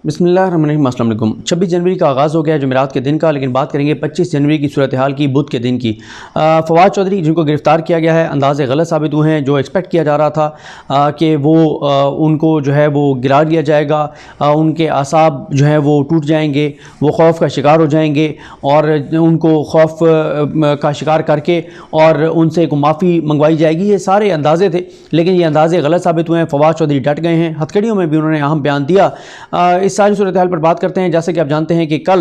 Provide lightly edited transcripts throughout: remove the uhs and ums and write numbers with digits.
बिस्मिल्लाहिर्रहमानिर्रहीम। अस्सलाम वालेकुम। 26 जनवरी का आगाज़ हो गया जुमेरात के दिन का, लेकिन बात करेंगे 25 जनवरी की सूरत हाल की, बुध के दिन की। फवाद चौधरी जिनको गिरफ़्तार किया गया है, अंदाज़े गलत साबित हुए हैं। जो एक्सपेक्ट किया जा रहा था कि वो उनको जो है वो गिरा दिया जाएगा, उनके आसाब जो है वो टूट जाएंगे, वो खौफ का शिकार हो जाएंगे और उनको खौफ का शिकार करके और उनसे एक माफ़ी मंगवाई जाएगी, ये सारे अंदाज़े थे। लेकिन ये अंदाज़े गलत साबित हुए हैं। फवाद चौधरी डट गए हैं, हथकड़ियों में भी उन्होंने अहम बयान दिया। इस सारी सूरत हाल पर बात करते हैं। जैसे कि आप जानते हैं कि कल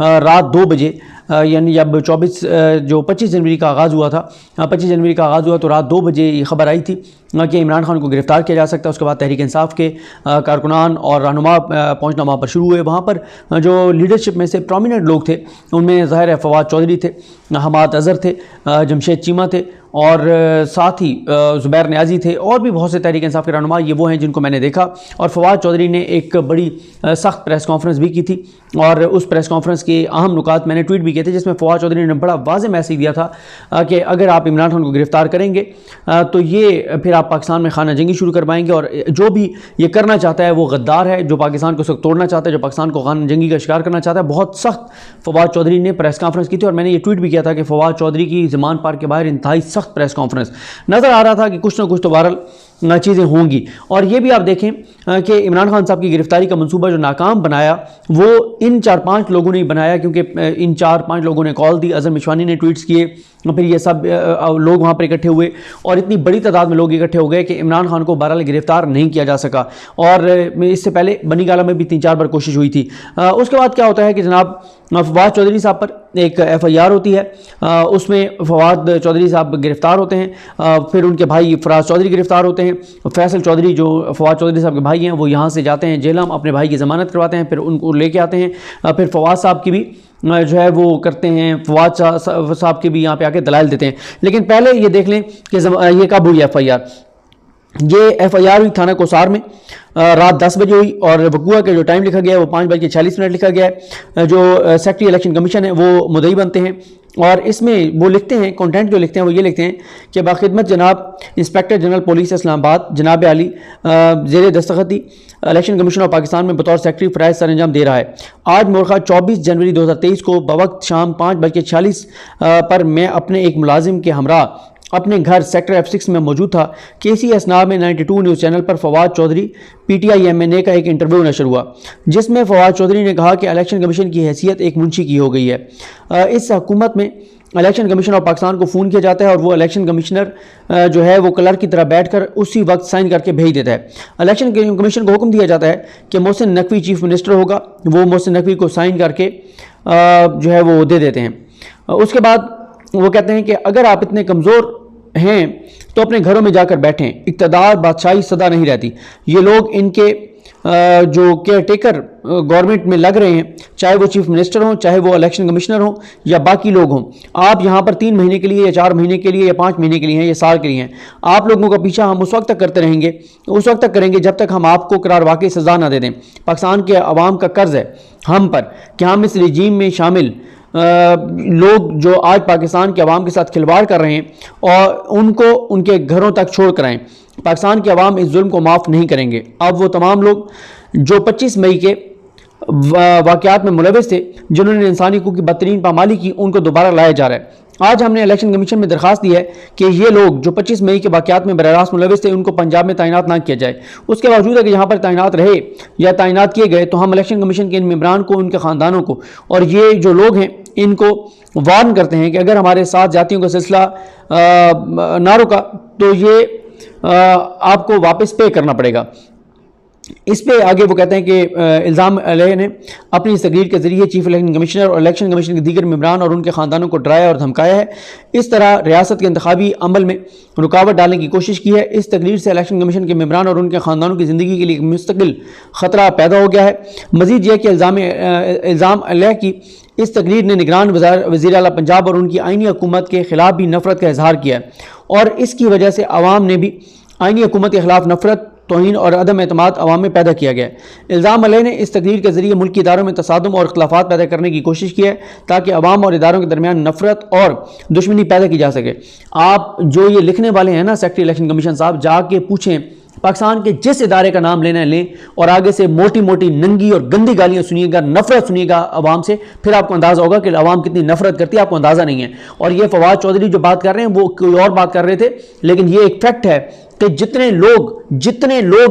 रात 2 बजे यानी जब 25 जनवरी का आगाज़ हुआ था, 25 जनवरी का आगाज़ हुआ तो रात 2 बजे ये खबर आई थी कि इमरान खान को गिरफ़्तार किया जा सकता है। उसके बाद तहरीक इंसाफ के कारकुनान और रहनुमा पहुँचना वहाँ पर शुरू हुए। वहाँ पर जो लीडरशिप में से प्रोमिनेंट लोग थे उनमें ज़ाहिर है फवाद चौधरी थे, हमाद अज़हर थे, जमशेद चीमा थे और साथ ही ज़ुबैर नियाज़ी थे और भी बहुत से तहरीक इंसाफ के रहनुमा। ये वो हैं जिनको मैंने देखा। और फवाद चौधरी ने एक बड़ी सख्त प्रेस कॉन्फ्रेंस भी की थी और उस प्रेस कॉन्फ्रेंस के अहम नुकात मैंने ट्वीट भी किए थे, जिसमें फवाद चौधरी ने बड़ा वाज़ेह मैसेज दिया था कि अगर आप इमरान खान को गिरफ़्तार करेंगे तो ये फिर आप पाकिस्तान में खाना जंगी शुरू करवाएंगे और जो भी ये करना चाहता है वो गद्दार है, जो पाकिस्तान को तोड़ना चाहता है, जो पाकिस्तान को खाना जंगी का शिकार करना चाहता है। बहुत सख्त फवाद चौधरी ने प्रेस कॉन्फ्रेंस की थी और मैंने ये ट्वीट भी किया था कि फवाद चौधरी की ज़मान पार्क के बाहर इंतहाई सख्त प्रेस कॉन्फ्रेंस नज़र आ रहा था कि कुछ ना कुछ तो बहरहाल चीज़ें होंगी। और ये भी आप देखें कि इमरान खान साहब की गिरफ्तारी का मंसूबा जो नाकाम बनाया वो इन 4-5 लोगों ने बनाया, क्योंकि इन 4-5 लोगों ने कॉल दी, अज़हर मिशवानी ने ट्वीट्स किए, फिर ये सब लोग वहाँ पर इकट्ठे हुए और इतनी बड़ी तादाद में लोग इकट्ठे हो गए कि इमरान खान को बहरहाल गिरफ्तार नहीं किया जा सका। और इससे पहले बनी गाला में भी 3-4 बार कोशिश हुई थी। उसके बाद क्या होता है कि जनाब फवाद चौधरी साहब पर एक FIR होती है, उसमें फवाद चौधरी साहब गिरफ़्तार होते हैं। फिर उनके भाई फराज चौधरी गिरफ़्तार होते हैं। फैसल चौधरी जो फवाद चौधरी साहब के भाई हैं वो यहाँ से जाते हैं जेल, हम अपने भाई की ज़मानत करवाते हैं, फिर उनको लेके आते हैं। फिर फवाद साहब की भी जो है वो करते हैं, फवाद साहब के भी यहाँ पे आके दलाइल देते हैं। लेकिन पहले ये देख लें कि ये कब हुई FIR। ये FIR हुई थाना कोसार में रात 10 बजे हुई और वकूआ के जो टाइम लिखा गया है वो 5:46 लिखा गया है। जो सेक्रेटरी इलेक्शन कमीशन है वो मुद्दई बनते हैं और इसमें वो लिखते हैं, कंटेंट जो लिखते हैं वो ये लिखते हैं कि बाखिदमत जनाब इंस्पेक्टर जनरल पुलिस इस्लामाबाद जनाब अली ज़ेर दस्तखती इलेक्शन कमीशन ऑफ पाकिस्तान में बतौर सेक्रेटरी फ़राइज़ सर अंजाम दे रहा है। आज मोरखा 24 जनवरी 2023 को बवक्त शाम 5:46 पर मैं अपने एक मुलाजिम के हमरा अपने घर सेक्टर F6 में मौजूद था कि इसी असना में 92 न्यूज़ चैनल पर फवाद चौधरी PTI MNA का एक इंटरव्यू नशर हुआ, जिसमें फवाद चौधरी ने कहा कि इलेक्शन कमीशन की हैसियत एक मुंशी की हो गई है। इस हुकूमत में इलेक्शन कमीशन ऑफ पाकिस्तान को फ़ोन किया जाता है और वो इलेक्शन कमिश्नर जो है वो क्लर्क की तरह बैठकर उसी वक्त साइन करके भेज देता है। इलेक्शन कमीशन को हुक्म दिया जाता है कि मोहसिन नकवी चीफ मिनिस्टर होगा, वो मोहसिन नकवी को साइन करके जो है वो दे देते हैं। उसके बाद वो कहते हैं कि अगर आप इतने कमज़ोर हैं तो अपने घरों में जाकर बैठें, इक़्तिदार बादशाही सदा नहीं रहती। ये लोग इनके जो केयर टेकर गवर्नमेंट में लग रहे हैं, चाहे वो चीफ मिनिस्टर हों, चाहे वो इलेक्शन कमिश्नर हों या बाकी लोग हों, आप यहाँ पर 3 महीने के लिए या 4 महीने के लिए या 5 महीने के लिए हैं या साल के लिए हैं। आप लोगों का पीछा हम उस वक्त तक करते रहेंगे, उस वक्त तक करेंगे जब तक हम आपको करार वाकई सज़ा ना दे दें। पाकिस्तान के अवाम का कर्ज है हम पर कि हम इस रजीम में शामिल लोग जो आज पाकिस्तान के अवाम के साथ खिलवाड़ कर रहे हैं और उनको उनके घरों तक छोड़ कर आएँ। पाकिस्तान के अवाम इस जुल्म को माफ़ नहीं करेंगे। अब वो तमाम लोग जो 25 मई के वाक़यात में मुलविस थे, जिन्होंने इंसानी हकूक़ की बदतरीन पामाली की, उनको दोबारा लाया जा रहा है। आज हमने इलेक्शन कमीशन में दरख्वास्त दी है कि ये लोग जो 25 मई के वाक़यात में बराह रास्त मुलविस थे उनको पंजाब में तैनात ना किया जाए। उसके बावजूद अगर यहाँ पर तैनात रहे या तैनात किए गए तो हम इलेक्शन कमीशन के इन मेंबरान को, उनके ख़ानदानों को और ये जो लोग हैं इनको वार्न करते हैं कि अगर हमारे साथ जातियों का सिलसिला ना रुका तो ये आपको वापस पे करना पड़ेगा। इस पे आगे वो कहते हैं कि इल्ज़ाम अलैह ने अपनी इस तकरीर के ज़रिए चीफ इलेक्शन कमिश्नर और इलेक्शन कमीशन के दीगर मेंबरान और उनके ख़ानदानों को डराया और धमकाया है। इस तरह रियासत के इंतखाबी अमल में रुकावट डालने की कोशिश की है। इस तकरीर से इलेक्शन कमीशन के मेंबरान और उनके ख़ानदानों की ज़िंदगी के लिए एक मुस्तकिल ख़तरा पैदा हो गया है। मज़ीद यह कि इल्ज़ाम अलैह की इस तकरीर ने निगरान वज़ीर आला पंजाब और उनकी आइनी हुकूमत के ख़िलाफ़ भी नफ़रत का इजहार किया है और इसकी वजह से आवाम ने भी आइनी हुकूमत के ख़िलाफ़ नफ़रत, तौहीन और अदम एतमाद अवाम में पैदा किया गया है। इल्ज़ाम अलैह ने इस तकरीर के ज़रिए मुल्की इदारों में तसादुम और इख्तिलाफ़ात पैदा करने की कोशिश की है ताकि अवाम और इदारों के दरमियान नफ़रत और दुश्मनी पैदा की जा सके। आप जो ये लिखने वाले हैं ना सेक्रेटरी इलेक्शन कमीशन साहब, जाके पूछें पाकिस्तान के जिस इदारे का नाम लेना है लें और आगे से मोटी मोटी नंगी और गंदी गालियां सुनिएगा, नफरत सुनिएगा अवाम से, फिर आपको अंदाजा होगा कि अवाम कितनी नफरत करती है, आपको अंदाजा नहीं है। और ये फवाद चौधरी जो बात कर रहे हैं वो कोई और बात कर रहे थे, लेकिन ये एक फैक्ट है कि जितने लोग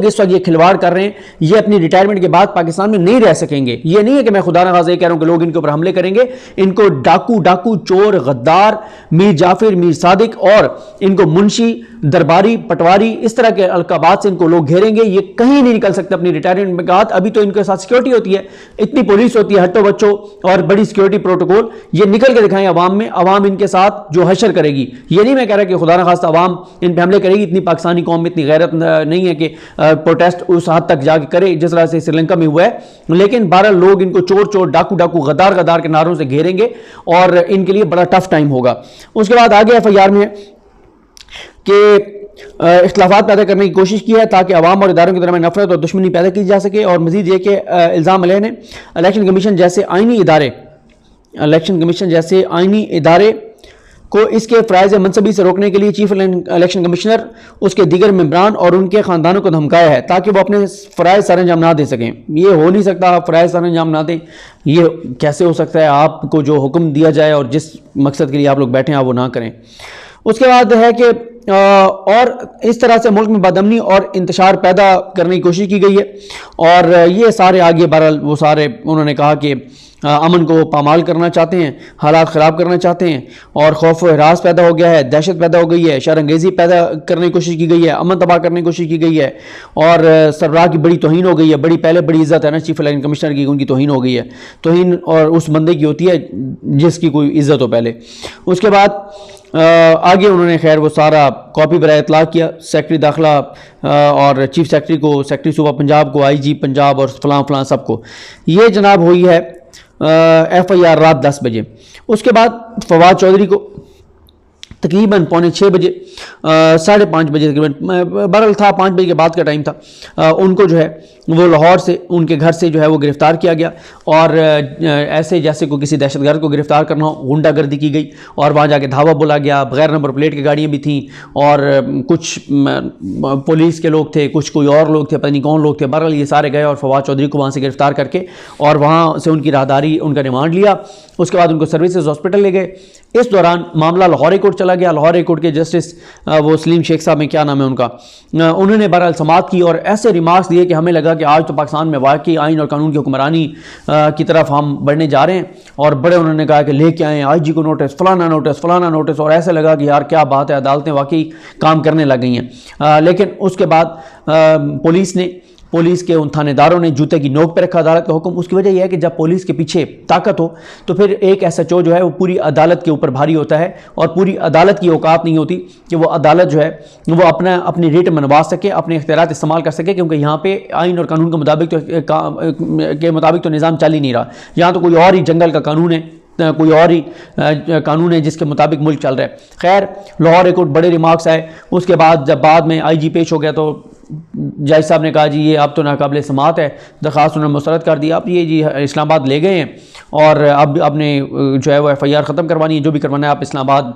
इस वक्त ये खिलवाड़ कर रहे हैं, ये अपनी रिटायरमेंट के बाद पाकिस्तान में नहीं रह सकेंगे। ये नहीं है कि मैं खुदा न खास्ता कह रहा हूं कि लोग इनके ऊपर हमले करेंगे। इनको डाकू चोर गद्दार मीर जाफिर मीर सादिक और इनको मुंशी दरबारी पटवारी इस तरह के अलकाबात से इनको लोग घेरेंगे। ये कहीं नहीं निकल सकते अपनी रिटायरमेंट में बाद। अभी तो इनके साथ सिक्योरिटी होती है, इतनी पुलिस होती है हट्टो बच्चों और बड़ी सिक्योरिटी प्रोटोकॉल। ये निकल के दिखाएं अवाम में, अवाम इनके साथ जो हशर करेगी। ये नहीं मैं कह रहा कि खुदा न खास्ता अवाम इन पर हमले करेगी, इतनी पाकिस्तानी कौम में इतनी गैरत नहीं है कि प्रोटेस्ट उस हद तक जाके करे जिस तरह से श्रीलंका में हुआ है। लेकिन 12 लोग इनको चोर डाकू गद्दार के नारों से घेरेंगे और इनके लिए बड़ा टफ टाइम होगा। उसके बाद आगे FIR में कि इख्तलाफात पैदा करने की कोशिश की है ताकि अवाम और इदारों के दरमियान नफरत और दुश्मनी पैदा की जा सके। और मजीद ये कि इल्ज़ाम अलैह ने इलेक्शन कमीशन जैसे आइनी इदारे को इसके फ़राइज़ मनसबी से रोकने के लिए चीफ इलेक्शन कमिश्नर, उसके दीगर मेंबरान और उनके ख़ानदानों को धमकाया है ताकि वो अपने फ़राइज़ सर अंजाम ना दे सकें। ये हो नहीं सकता, आप फ़राइज़ सर अंजाम ना दें, ये कैसे हो सकता है? आपको जो हुक्म दिया जाए और जिस मकसद के लिए आप लोग बैठे हैं आप वो ना करें। उसके बाद है कि और इस तरह से मुल्क में बदअमनी और इंतशार पैदा करने की कोशिश की गई है। और ये सारे आगे बहरहाल वो सारे उन्होंने कहा कि अमन को पामाल करना चाहते हैं, हालात ख़राब करना चाहते हैं और खौफ व हरास पैदा हो गया है, दहशत पैदा हो गई है, शरअंगेज़ी पैदा करने की कोशिश की गई है, अमन तबाह करने की कोशिश की गई है और सरबराह की बड़ी तौहीन हो गई है। पहले बड़ी इज़्ज़त है ना चीफ इलेक्शन कमिश्नर की, उनकी तौहीन हो गई है। तौहीन और उस बंदे की होती है जिसकी कोई इज़्ज़त हो पहले। उसके बाद आगे उन्होंने खैर वो सारा कॉपी बराए इतला किया सेक्रेटरी दाखिला और चीफ सेक्रेटरी को, सेक्रेटरी सूबा पंजाब को, IG पंजाब और फलां सबको। ये जनाब हुई है FIR रात 10 बजे। उसके बाद फवाद चौधरी को तकरीबन 5:45 बजे 5:30 बजे तकरीबन, बहरहाल था 5 बजे के बाद का टाइम था, उनको जो है वो लाहौर से उनके घर से जो है वो गिरफ़्तार किया गया। और ऐसे जैसे को किसी दहशतगर्द को गिरफ़्तार करना हो, गुंडागर्दी की गई और वहाँ जाके धावा बोला गया। बगैर नंबर प्लेट की गाड़ियाँ भी थीं और कुछ पुलिस के लोग थे, कुछ कोई और लोग थे, पता नहीं कौन लोग थे। बहरहाल ये सारे गए और फवाद चौधरी को वहाँ से गिरफ़्तार करके और वहाँ से उनकी राहदारी, उनका रिमांड लिया। उसके बाद उनको सर्विसेज हॉस्पिटल ले गए। इस दौरान मामला लाहौर हाई कोर्ट चला गया। लाहौर हाई कोर्ट के जस्टिस वो सलीम शेख साहब में क्या नाम है उनका, उन्होंने बहरहाल समाअत की और ऐसे रिमार्क्स दिए कि हमें लगा कि आज तो पाकिस्तान में वाकई आइन और कानून की हुक्मरानी की तरफ हम बढ़ने जा रहे हैं। और बड़े उन्होंने कहा कि लेके आए IG को नोटिस, फलाना नोटिस, और ऐसे लगा कि यार क्या बात है, अदालतें वाकई काम करने लग गई हैं। लेकिन उसके बाद पुलिस के उन थानेदारों ने जूते की नोक पर रखा अदालत का हुक्म। उसकी वजह यह है कि जब पुलिस के पीछे ताकत हो तो फिर एक SHO जो है वो पूरी अदालत के ऊपर भारी होता है और पूरी अदालत की औकात नहीं होती कि वो अदालत जो है वो अपनी रेट मनवा सके, अपने इख्तियारात इस्तेमाल कर सके, क्योंकि यहाँ पे आइन और कानून के मुताबिक तो निज़ाम चल ही नहीं रहा। यहाँ तो कोई और ही जंगल का कानून है, कोई और ही कानून है जिसके मुताबिक मुल्क चल रहा है। खैर लाहौर हाई कोर्ट बड़े रिमार्क्स आए। उसके बाद जब बाद में IG पेश हो गया तो जज साहब ने कहा जी ये अब तो नाकाबिल समाअत है, दरख्वास्त उन्होंने मुस्तरद कर दी। अब ये जी इस्लामाबाद ले गए हैं और अब आपने जो है वो FIR ख़त्म करवानी है, जो भी करवाना है आप इस्लामाबाद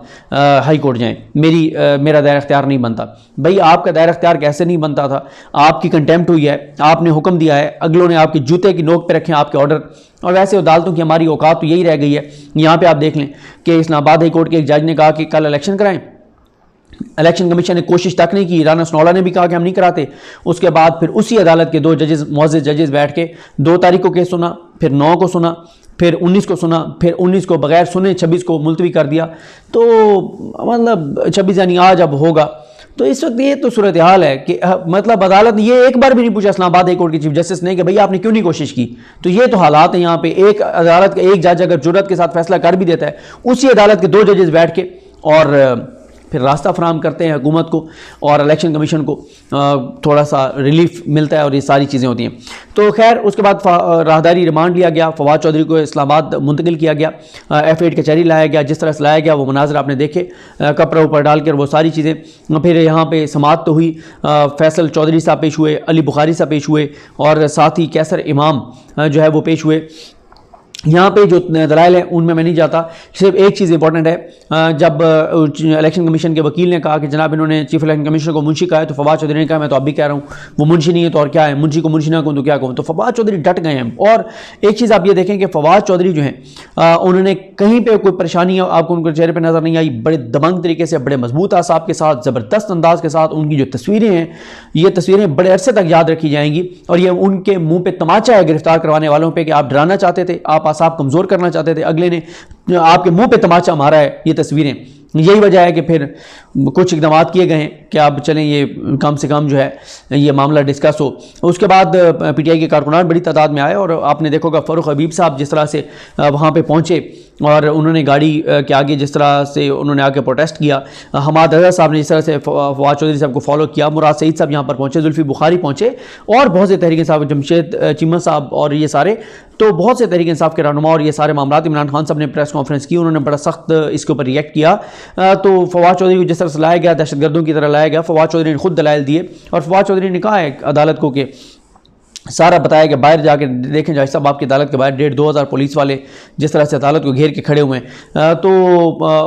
हाई कोर्ट जाएँ, मेरा दायरा इख्तियार नहीं बनता। भाई आपका दायरा इख्तियार कैसे नहीं बनता था? आपकी कंटेम्प्ट हुई है, आपने हुक्म दिया है, अगलों ने आपके जूते की नोक पे रखे हैं आपके ऑर्डर। और वैसे अदालतों की हमारी औकात तो यही रह गई है। यहाँ पे आप देख लें कि इस्लामाबाद हाई कोर्ट के एक जज ने कहा कि कल इलेक्शन कराएं, इलेक्शन कमीशन ने कोशिश तक नहीं की। राना सनौला ने भी कहा कि हम नहीं कराते। उसके बाद फिर उसी अदालत के 2 जजेस, मुअज़्ज़ज़ जजेस बैठ के 2 तारीख को केस सुना, फिर 9 को सुना, फिर 19 को सुना, फिर 19 को बगैर सुने 26 को मुलतवी कर दिया। तो मतलब 26 यानी आज अब होगा। तो इस वक्त ये तो सूरत हाल है कि मतलब अदालत ने ये एक बार भी नहीं पूछा इस्लामाबाद हाई कोर्ट के चीफ जस्टिस ने कि भाई आपने क्यों नहीं कोशिश की। तो ये तो हालात है यहाँ पे। एक अदालत का एक जज अगर जुर्रत के साथ फैसला कर भी देता है, उसी अदालत के 2 जजेस बैठ के और फिर रास्ता फराहम करते हैं हुकूमत को और इलेक्शन कमीशन को, थोड़ा सा रिलीफ मिलता है और ये सारी चीज़ें होती हैं। तो खैर उसके बाद राहदारी रिमांड लिया गया, फवाद चौधरी को इस्लामाबाद मुंतकिल किया गया, F8 कचहरी लाया गया। जिस तरह से लाया गया वो मनाजर आपने देखे, कपड़ा ऊपर डालकर वो सारी चीज़ें। फिर यहाँ पे समाअत तो हुई, फैसल चौधरी साहब पेश हुए, अली बुखारी साहब पेश हुए और साथ ही कैसर इमाम जो है वो पेश हुए। यहाँ पे जो दलाइल हैं उनमें मैं नहीं जाता। सिर्फ एक चीज़ इंपॉर्टेंट है, जब इलेक्शन कमीशन के वकील ने कहा कि जनाब इन्होंने चीफ इलेक्शन कमिश्नर को मुंशी कहा है, तो फवाद चौधरी ने कहा मैं तो अब भी कह रहा हूँ वो मुंशी नहीं है तो और क्या है, मुंशी को मुंशी ना कहूँ तो क्या कहूँ। तो फवाद चौधरी डट गए हैं। और एक चीज़ आप ये देखें कि फवाद चौधरी जो हैं उन्होंने कहीं पर कोई परेशानी आपको उनके चेहरे पर नज़र नहीं आई। बड़े दबंग तरीके से, बड़े मजबूत आसाब के साथ, ज़बरदस्त अंदाज के साथ उनकी जो तस्वीरें हैं, ये तस्वीरें बड़े अरसे तक याद रखी जाएंगी। और ये उनके मुँह पर तमाचा है गिरफ्तार करवाने वालों पर कि आप डराना चाहते थे, आप आसाब कमज़ोर करना चाहते थे, अगले ने आपके मुंह पे तमाचा मारा है। ये तस्वीरें, यही वजह है कि फिर कुछ इकदाम किए गए हैं कि आप चलें ये कम से कम जो है ये मामला डिस्कस हो। उसके बाद पीटीआई के कारकुनान बड़ी तादाद में आए और आपने देखोगा फ़ारूक हबीब साहब जिस तरह से वहाँ पे पहुँचे और उन्होंने गाड़ी के आगे जिस तरह से उन्होंने आके प्रोटेस्ट किया, हमाद अज़हर साहब ने जिस तरह से फवाद चौधरी साहब को फॉलो किया, मुराद सईद साहब यहाँ पर पहुँचे, जुल्फी बुखारी पहुँचे और बहुत से तहरीक इंसाफ, जमशेद चीमा साहब और ये सारे, तो बहुत से तहरीक इंसाफ के रहनुमा और ये सारे मामला। इमरान खान साहब ने प्रेस कॉन्फ्रेंस की, उन्होंने बड़ा सख्त इसके ऊपर रिएक्ट किया। तो फवाद चौधरी को जिस तरह से लाया गया, दहशतगर्दों की तरह लाया गया, फवाद चौधरी ने खुद दलाइल दिए और फवाद चौधरी ने कहा है अदालत को कि सारा बताया कि बाहर जाके देखें जज साहब आपकी अदालत के बाहर 1,500-2 हज़ार पुलिस वाले जिस तरह से अदालत को घेर के खड़े हुए हैं। तो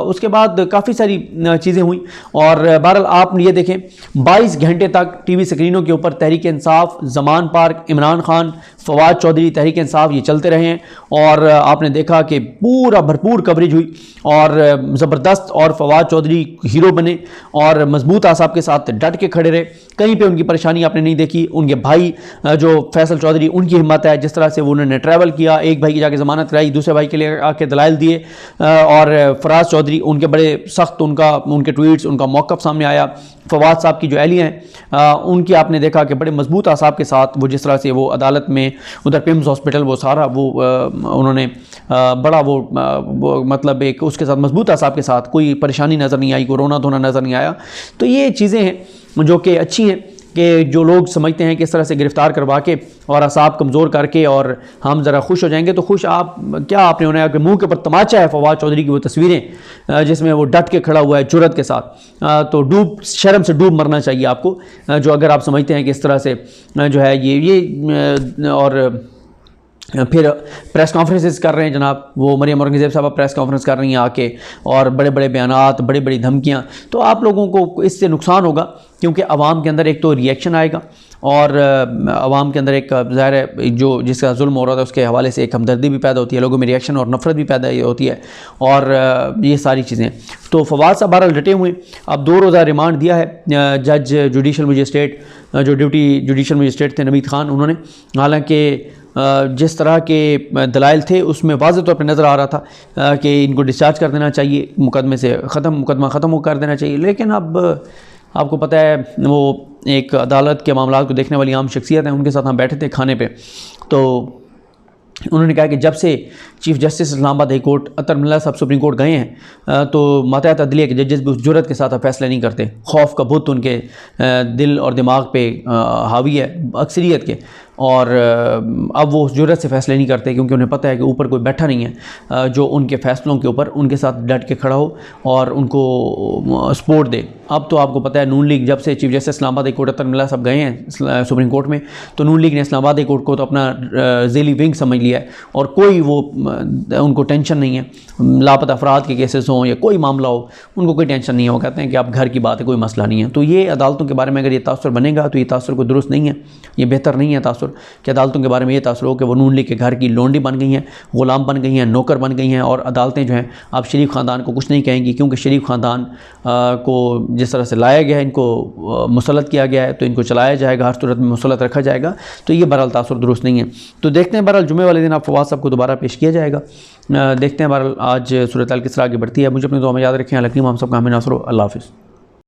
उसके बाद काफ़ी सारी चीज़ें हुई और बहरहाल आप ये देखें 22 घंटे तक टीवी स्क्रीनों के ऊपर तहरीक इंसाफ, ज़मान पार्क, इमरान खान, फवाद चौधरी, तहरीक इंसाफ ये चलते रहे हैं और आपने देखा कि पूरा भरपूर कवरेज हुई और ज़बरदस्त, और फवाद चौधरी हीरो बने और मजबूत आसाब के साथ डट के खड़े रहे। कहीं पे उनकी परेशानी आपने नहीं देखी। उनके भाई जो फैसल चौधरी, उनकी हिम्मत है जिस तरह से वो उन्होंने ट्रैवल किया, एक भाई की जाके ज़मानत कराई, दूसरे भाई के लिए आके दलाइल दिए। और फराज चौधरी, उनके बड़े सख्त उनके ट्वीट्स, उनका मौक़िफ़ सामने आया। फवाद साहब की जो अहलिया हैं उनकी आपने देखा कि बड़े मजबूत आसाब के साथ वो जिस तरह से वो अदालत में उधर पिम्स हॉस्पिटल वो सारा वो उन्होंने बड़ा वो मतलब एक उसके साथ मजबूत आसाब के साथ, कोई परेशानी नज़र नहीं आई, कोई रोना धोना नज़र नहीं आया। तो ये चीज़ें हैं जो कि अच्छी हैं कि जो लोग समझते हैं कि इस तरह से गिरफ़्तार करवा के और असाब कमज़ोर करके और हम ज़रा खुश हो जाएंगे। तो खुश आप क्या, आपने उन्हें आपके मुंह के ऊपर तमाचा है फवाद चौधरी की वो तस्वीरें जिसमें वो डट के खड़ा हुआ है जुर्रत के साथ। तो शर्म से डूब मरना चाहिए आपको, जो अगर आप समझते हैं कि इस तरह से जो है ये और फिर प्रेस कॉन्फ्रेंसेस कर रहे हैं जनाब, वो मरियम औरंगज़ेब साहब प्रेस कॉन्फ्रेंस कर रही हैं आके और बड़े बड़े बयानात, बड़ी बड़ी धमकियाँ। तो आप लोगों को इससे नुकसान होगा क्योंकि आवाम के अंदर एक तो रिएक्शन आएगा और आवाम के अंदर एक ज़ाहिर है जो जिसका जुल्म हो रहा था उसके हवाले से एक हमदर्दी भी पैदा होती है, लोगों में रिएक्शन और नफ़रत भी पैदा होती है और ये सारी चीज़ें। तो फवाद साहब बहरहाल डटे हुए। अब 2 रोज़ा रिमांड दिया है जज जुडिशल मजिस्ट्रेट, जो ड्यूटी जुडिशल मजिस्ट्रेट थे नवीद खान, उन्होंने। हालांकि जिस तरह के दलाइल थे उसमें वाज़ेह तौर पर नज़र आ रहा था कि इनको डिस्चार्ज कर देना चाहिए, मुकदमा ख़त्म कर देना चाहिए। लेकिन अब आपको पता है वो एक अदालत के मामला को देखने वाली आम शख्सियत हैं, उनके साथ हम बैठे थे खाने पे, तो उन्होंने कहा कि जब से chief justice Islamabad high court Athar Minallah साहब सुप्रीम कोर्ट गए हैं तो मातहत अदलिया के जजेस भी उस जुर्रत के साथ फैसले नहीं करते। खौफ का बुत उनके दिल और दिमाग पे हावी है अक्सरियत के, और अब वो उस जुर्रत से फ़ैसले नहीं करते क्योंकि उन्हें पता है कि ऊपर कोई बैठा नहीं है जो उनके फ़ैसलों के ऊपर उनके साथ डट के खड़ा हो और उनको सपोर्ट दे। अब तो आपको पता है नून लीग जब से chief justice Islamabad high court Athar Minallah साहब गए हैं सुप्रीम कोर्ट में, तो नून लीग ने इस्लामाबाद हाई कोर्ट को तो अपना ज़ेली विंग समझ लिया है और कोई वो उनको टेंशन नहीं है। लापता अफराद के केसेस हों या कोई मामला हो, उनको कोई टेंशन नहीं है। वो कहते हैं कि आप घर की बात है, कोई मसला नहीं है। तो ये अदालतों के बारे में अगर ये तासुर बनेगा तो ये तासुर को दुरुस्त नहीं है, ये बेहतर नहीं है तासुर कि अदालतों के बारे में ये तासुर हो कि वो नून लीग के घर की लोंडी बन गई हैं, ग़ुलाम बन गई हैं, नौकर बन गई हैं। और अदालतें जो हैं आप शरीफ ख़ानदान को कुछ नहीं कहेंगी क्योंकि शरीफ ख़ानदान को जिस तरह से लाया गया है, इनको मुसल्लत किया गया है, तो इनको चलाया जाएगा, हर सूरत में मुसल्लत रखा जाएगा। तो ये बहरहाल तासुर दुरुस्त नहीं है। तो देखते हैं बहरहाल जुमे वाले दिन आप फवाद साहब को दोबारा पेश किया जाएगा। देखते हैं बहरहाल आज सूरत हाल किस तरह आगे बढ़ती है। मुझे अपनी दुआ में याद रखें। अल्लाह हम सब का हमें नासर। अल्लाह हाफ़िज़।